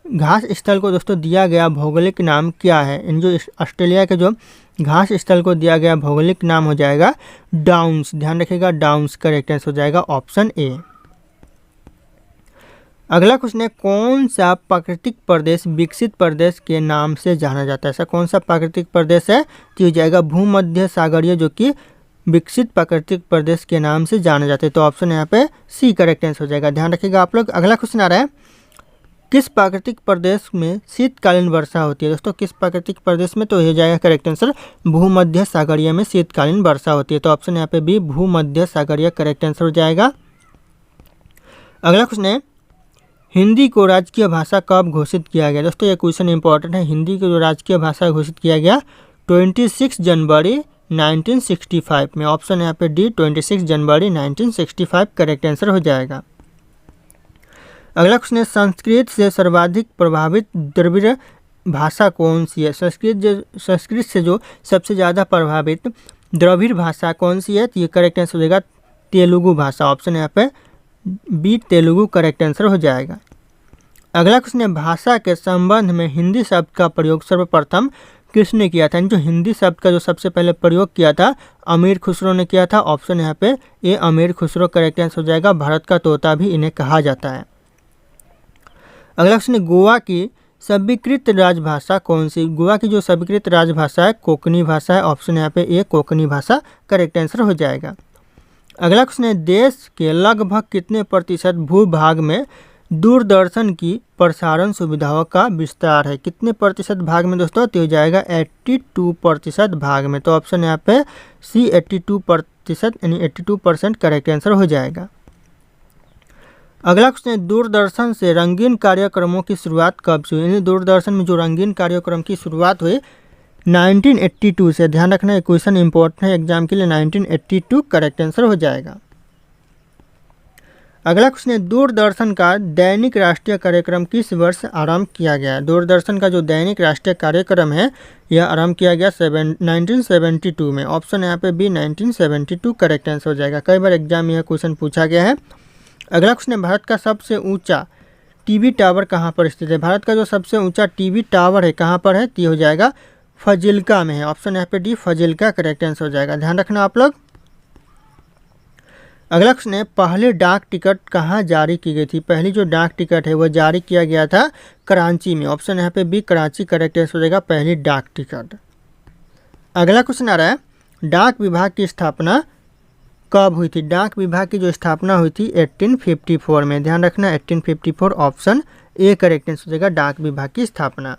घास स्थल को दोस्तों दिया गया भौगोलिक नाम क्या है? इन जो ऑस्ट्रेलिया के जो घास स्थल को दिया गया भौगोलिक नाम हो जाएगा डाउन्स, ध्यान रखिएगा डाउन्स करेक्ट आंसर हो जाएगा ऑप्शन ए। अगला क्वेश्चन है, कौन सा प्राकृतिक प्रदेश विकसित प्रदेश के नाम से जाना जाता है? ऐसा कौन सा प्राकृतिक प्रदेश है? तो हो जाएगा भूमध्य सागरीय, जो कि विकसित प्राकृतिक प्रदेश के नाम से जाना जाता है। तो ऑप्शन यहाँ पे सी करेक्ट आंसर हो जाएगा, ध्यान रखिएगा आप लोग। अगला क्वेश्चन आ रहा है, किस प्राकृतिक प्रदेश में शीतकालीन वर्षा होती है? दोस्तों किस प्राकृतिक प्रदेश में? तो हो जाएगा करेक्ट आंसर भूमध्य सागरीय में शीतकालीन वर्षा होती है। तो ऑप्शन यहाँ पे भी भूमध्य सागरीय करेक्ट आंसर हो जाएगा। अगला क्वेश्चन है, हिंदी को राजकीय भाषा कब घोषित किया गया? दोस्तों ये क्वेश्चन इंपॉर्टेंट है। हिंदी को जो राजकीय भाषा घोषित किया गया 26 जनवरी 1965 में। ऑप्शन यहाँ पे डी 26 जनवरी 1965 करेक्ट आंसर हो जाएगा। अगला क्वेश्चन है, संस्कृत से सर्वाधिक प्रभावित द्रविड़ भाषा कौन सी है? संस्कृत से जो सबसे ज़्यादा प्रभावित द्रविड़ भाषा कौन सी है? तो ये करेक्ट आंसर हो जाएगा तेलुगु भाषा। ऑप्शन यहाँ पे बी तेलुगु करेक्ट आंसर हो जाएगा। अगला क्वेश्चन है, भाषा के संबंध में हिंदी शब्द का प्रयोग सर्वप्रथम किसने किया था? जो हिंदी शब्द का जो सबसे पहले प्रयोग किया था अमीर खुसरो ने किया था। ऑप्शन यहाँ पे ए अमीर खुसरो करेक्ट आंसर हो जाएगा। भारत का तोता भी इन्हें कहा जाता है। अगला क्वेश्चन है, गोवा की स्वीकृत राजभाषा कौन सी? गोवा की जो स्वीकृत राजभाषा है कोंकणी भाषा है। ऑप्शन यहाँ पे ए कोंकणी भाषा करेक्ट आंसर हो जाएगा। अगला क्वेश्चन है, देश के लगभग कितने प्रतिशत भूभाग में दूरदर्शन की प्रसारण सुविधाओं का विस्तार है? कितने प्रतिशत भाग में दोस्तों? तो हो जाएगा 82% भाग में। तो ऑप्शन यहाँ पे सी 82% यानी 82% करेक्ट आंसर हो जाएगा। अगला क्वेश्चन है, दूरदर्शन से रंगीन कार्यक्रमों की शुरुआत कब से हुई? यानी दूरदर्शन में जो रंगीन कार्यक्रम की शुरुआत हुई 1982 से। ध्यान रखना है, क्वेश्चन इंपॉर्टेंट है एग्जाम के लिए। 1982 करेक्ट आंसर हो जाएगा। अगला क्वेश्चन है, दूरदर्शन का दैनिक राष्ट्रीय कार्यक्रम किस वर्ष आरंभ किया गया? दूरदर्शन का जो दैनिक राष्ट्रीय कार्यक्रम है यह आरंभ किया गया 1972 में। ऑप्शन यहाँ पे बी 1972 करेक्ट आंसर हो जाएगा। कई बार एग्जाम में यह क्वेश्चन पूछा गया है। अगला क्वेश्चन है, भारत का सबसे ऊंचा टीवी टावर कहाँ पर स्थित है? भारत का जो सबसे ऊंचा टीवी टावर है कहाँ पर है? तो हो जाएगा फजिल्का में है। ऑप्शन यहाँ पे डी फजिल्का करेक्ट आंसर हो जाएगा। ध्यान रखना आप लोग। अगला क्वेश्चन है, पहले डाक टिकट कहाँ जारी की गई थी? पहली जो डाक टिकट है वह जारी किया गया था कराची में। ऑप्शन यहाँ पे बी कराची करेक्ट आंसर हो जाएगा, पहली डाक टिकट। अगला क्वेश्चन आ रहा है, डाक विभाग की स्थापना कब हुई थी? डाक विभाग की जो स्थापना हुई थी 1854 में। ध्यान रखना 1854 ऑप्शन ए करेक्ट आंसर हो जाएगा, डाक विभाग की स्थापना।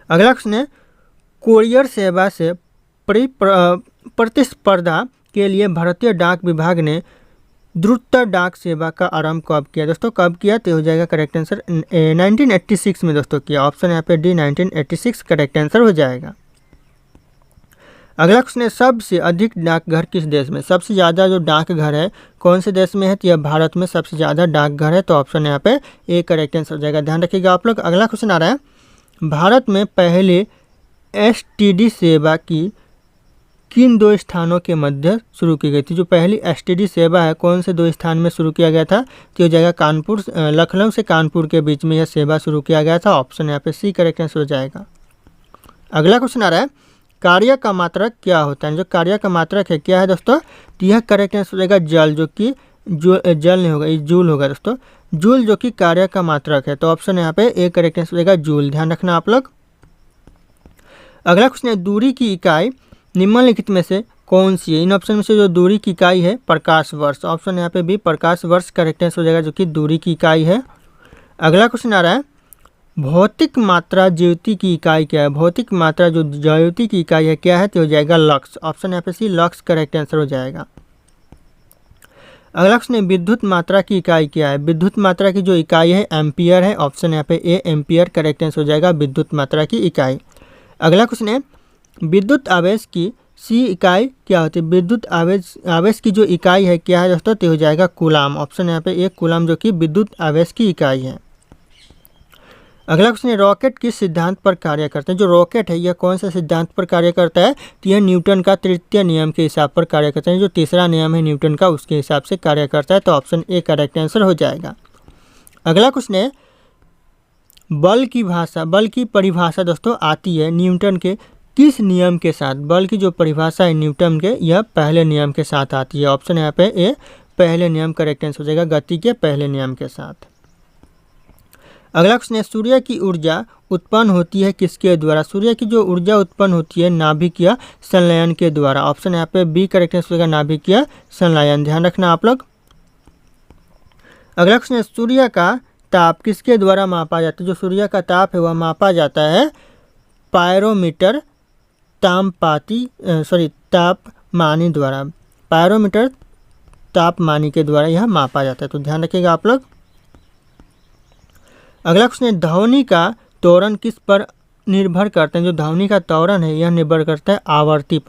अगला क्वेश्चन है, कोरियर सेवा से प्रतिस्पर्धा के लिए भारतीय डाक विभाग ने द्रुततर डाक सेवा का आरंभ कब किया? दोस्तों कब किया? तो हो जाएगा करेक्ट आंसर 1986 में दोस्तों किया। ऑप्शन यहाँ पे डी 1986 करेक्ट आंसर हो जाएगा। अगला क्वेश्चन है, सबसे अधिक डाकघर किस देश में? सबसे ज़्यादा जो डाकघर है कौन से देश में है? तो यह भारत में सबसे ज़्यादा डाकघर है। तो ऑप्शन यहाँ पे ए करेक्ट आंसर हो जाएगा। ध्यान रखिएगा आप लोग। अगला क्वेश्चन आ रहा है, भारत में पहले एसटीडी सेवा की किन दो स्थानों के मध्य शुरू की गई थी? जो पहली एसटीडी सेवा है कौन से दो स्थान में शुरू किया गया था? तो हो जाएगा कानपुर, लखनऊ से कानपुर के बीच में यह सेवा शुरू किया गया था। ऑप्शन यहाँ पे सी करेक्ट आंसर हो जाएगा। अगला क्वेश्चन आ रहा है, कार्य का मात्रक क्या होता है? जो कार्य का मात्रक है क्या है दोस्तों? तो यह करेक्ट आंसर हो जाएगा जल, जो कि जल नहीं होगा, ये जूल होगा दोस्तों। जूल जो कि कार्य का मात्रक है। तो ऑप्शन यहाँ पे ए करेक्ट आंसर हो जाएगा जूल। ध्यान रखना आप लोग। अगला क्वेश्चन है, दूरी की इकाई निम्नलिखित में से कौन सी है? इन ऑप्शन में से जो दूरी की इकाई है प्रकाश वर्ष। ऑप्शन यहाँ पे भी प्रकाश वर्ष करेक्ट आंसर हो जाएगा, जो कि दूरी की इकाई है। अगला क्वेश्चन आ रहा है, भौतिक मात्रा ज्योति की इकाई क्या है? भौतिक मात्रा जो ज्योति की इकाई है क्या है? तो हो जाएगा लक्स। ऑप्शन यहाँ पे सी लक्स करेक्ट आंसर हो जाएगा। अगला क्वेश्चन है, विद्युत मात्रा की इकाई क्या है? विद्युत मात्रा की जो इकाई है एम्पियर है। ऑप्शन यहाँ पे ए एम्पियर करेक्ट आंसर हो जाएगा, विद्युत मात्रा की इकाई। अगला क्वेश्चन है, विद्युत आवेश की सी इकाई क्या होती है? विद्युत आवेश की जो इकाई है क्या है दोस्तों? तो हो जाएगा कूलाम। ऑप्शन यहाँ पे एक कूलाम जो कि विद्युत आवेश की इकाई है। अगला क्वेश्चन है, रॉकेट किस सिद्धांत पर कार्य करते हैं? जो रॉकेट है यह कौन से सिद्धांत पर कार्य करता है? तो यह न्यूटन का तृतीय नियम के हिसाब पर कार्य करता है। जो तीसरा नियम है न्यूटन का उसके हिसाब से कार्य करता है। तो ऑप्शन ए करेक्ट आंसर हो जाएगा। अगला क्वेश्चन है, बल की परिभाषा दोस्तों आती है न्यूटन के किस नियम के साथ? बल की जो परिभाषा है न्यूटन के यह पहले नियम के साथ आती है। ऑप्शन यहाँ पे ए पहले नियम करेक्ट आंसर हो जाएगा, गति के पहले नियम के साथ। अगला क्वेश्चन है, सूर्य की ऊर्जा उत्पन्न होती है किसके द्वारा? सूर्य की जो ऊर्जा उत्पन्न होती है नाभिकीय संलयन के द्वारा। ऑप्शन यहाँ पे बी करेक्ट आंसर हो जाएगा, नाभिकीय संलयन। ध्यान रखना आप लोग। अगला क्वेश्चन है, सूर्य का ताप किसके द्वारा मापा जाता है? जो सूर्य का ताप है वह मापा जाता है पायरोमीटर तापमानी द्वारा। पायरोमीटर तापमानी के द्वारा यह मापा जाता है। तो ध्यान रखिएगा आप लोग। अगला क्वेश्चन है, ध्वनि का त्वरण किस पर निर्भर करते हैं? जो ध्वनि का त्वरण है यह निर्भर करता है आवृत्ति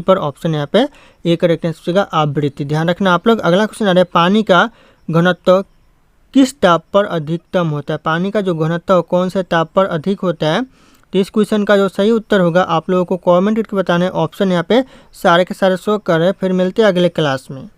पर। ऑप्शन यहाँ पे ए करेक्ट आंसर होगा आवृत्ति। ध्यान रखना आप लोग। अगला क्वेश्चन आ रहा है, पानी का घनत्व किस ताप पर अधिकतम होता है? पानी का जो घनत्व है कौन से ताप पर अधिक होता है? तो इस क्वेश्चन का जो सही उत्तर होगा आप लोगों को कमेंट करके बताना है। ऑप्शन यहाँ पे सारे के सारे शो कर रहे हैं। फिर मिलते हैं अगले क्लास में।